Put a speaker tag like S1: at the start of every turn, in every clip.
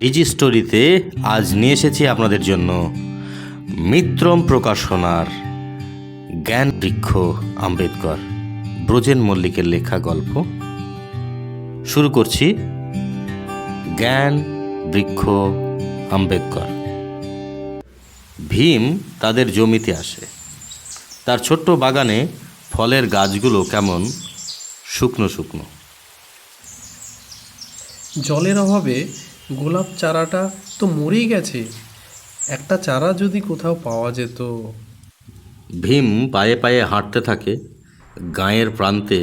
S1: DG স্টোরিতে আজ নিয়ে এসেছি আপনাদের জন্য মিত্রম প্রকাশনার জ্ঞান বৃক্ষ আম্বেদকর ব্রজেন মল্লিকের লেখা গল্প। শুরু করছি। জ্ঞান বৃক্ষ আম্বেদকর। ভীম তাদের জমিতে আসে। তার ছোট্ট বাগানে ফলের গাছগুলো কেমন শুকনো শুকনো।
S2: জলের অভাবে গোলাপ চারাটা তো মরেই গেছে। একটা চারা যদি কোথাও পাওয়া যেত।
S1: ভীম পায়ে পায়ে হাঁটতে থাকে। গাঁয়ের প্রান্তে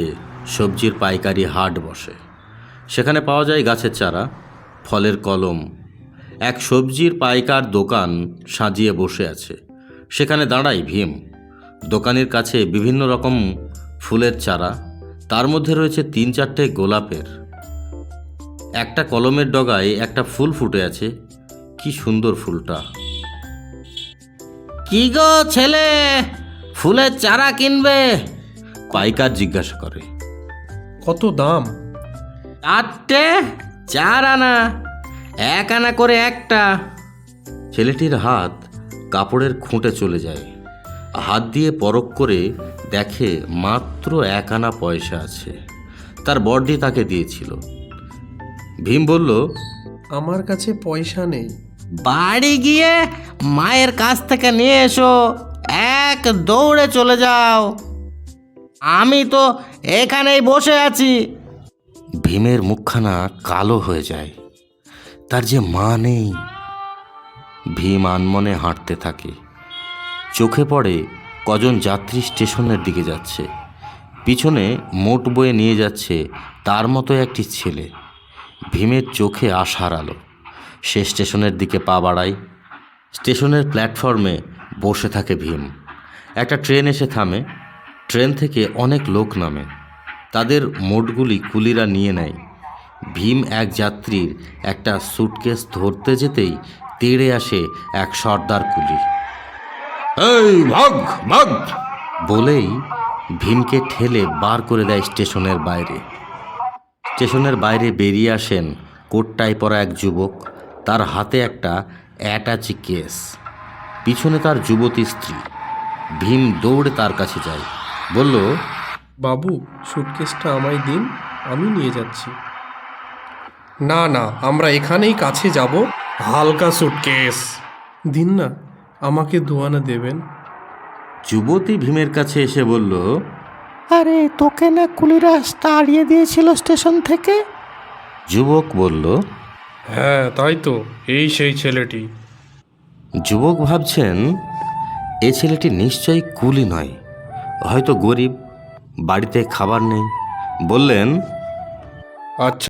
S1: সবজির পাইকারি হাট বসে। সেখানে পাওয়া যায় গাছের চারা, ফলের কলম। এক সবজির পাইকার দোকান সাজিয়ে বসে আছে। সেখানে দাঁড়ায় ভীম। দোকানের কাছে বিভিন্ন রকম ফুলের চারা, তার মধ্যে রয়েছে 3-4টে গোলাপের। একটা কলমের ডগায় একটা ফুল ফুটে আছে। কি সুন্দর ফুলটা! কি গো ছেলে, ফুলের চারা কিনবে? পাইকার জিজ্ঞাসা করে।
S2: কত দাম?
S1: 4 আনা, 1 আনা করে একটা। ছেলেটির হাত কাপড়ের খুঁটে চলে যায়। হাত দিয়ে পরখ করে দেখে মাত্র 1 আনা পয়সা আছে। তার বড়দি তাকে দিয়েছিল। ভীম বলল,
S2: আমার কাছে পয়সা নেই।
S1: বাড়ি গিয়ে মায়ের কাছ থেকে নিয়ে এসো, এক দৌড়ে চলে যাও। আমি তো এখানেই বসে আছি। ভীমের মুখখানা কালো হয়ে যায়। তার যে মা নেই। ভীম আনমনে হাঁটতে থাকে। চোখে পড়ে কজন যাত্রী স্টেশনের দিকে যাচ্ছে। পিছনে মোট বয়ে নিয়ে যাচ্ছে তার মতো একটি ছেলে। ভীমের চোখে আশার আলো। সে স্টেশনের দিকে পা বাড়ায়। স্টেশনের প্ল্যাটফর্মে বসে থাকে ভীম। একটা ট্রেন এসে থামে। ট্রেন থেকে অনেক লোক নামে। তাদের মোটগুলি কুলিরা নিয়ে নেয়। ভীম এক যাত্রীর একটা সুটকেস ধরতে যেতেই তেড়ে আসে এক সর্দার কুলি। এই ভাগ ভাগ বলেই ভীমকে ঠেলে বার করে দেয় স্টেশনের বাইরে। স্টেশনের বাইরে বেরিয়ে আসেন কোটটাই পরা এক যুবক। তার হাতে একটা অ্যাটাচি কেস। পিছনে তার যুবতী স্ত্রী। ভীম দৌড়ে তার কাছে যায়, বলল,
S2: বাবু, সুটকেসটা আমায় দিন, আমি নিয়ে যাচ্ছি। না না, আমরা এখানেই কাছে যাব। হালকা সুটকেস দিন না, আমাকে 2 আনা দেবেন।
S1: যুবতী ভীমের কাছে এসে বলল,
S3: আরে তোকে না কুলিরা তাড়িয়ে দিয়েছিল স্টেশন থেকে?
S1: যুবক বলল,
S2: হ্যাঁ তাই তো, এই সেই ছেলেটি।
S1: যুবক ভাবছেন এ ছেলেটি নিশ্চয়ই কুলি নয়, হয়তো গরিব, বাড়িতে খাবার নেই। বললেন,
S2: আচ্ছা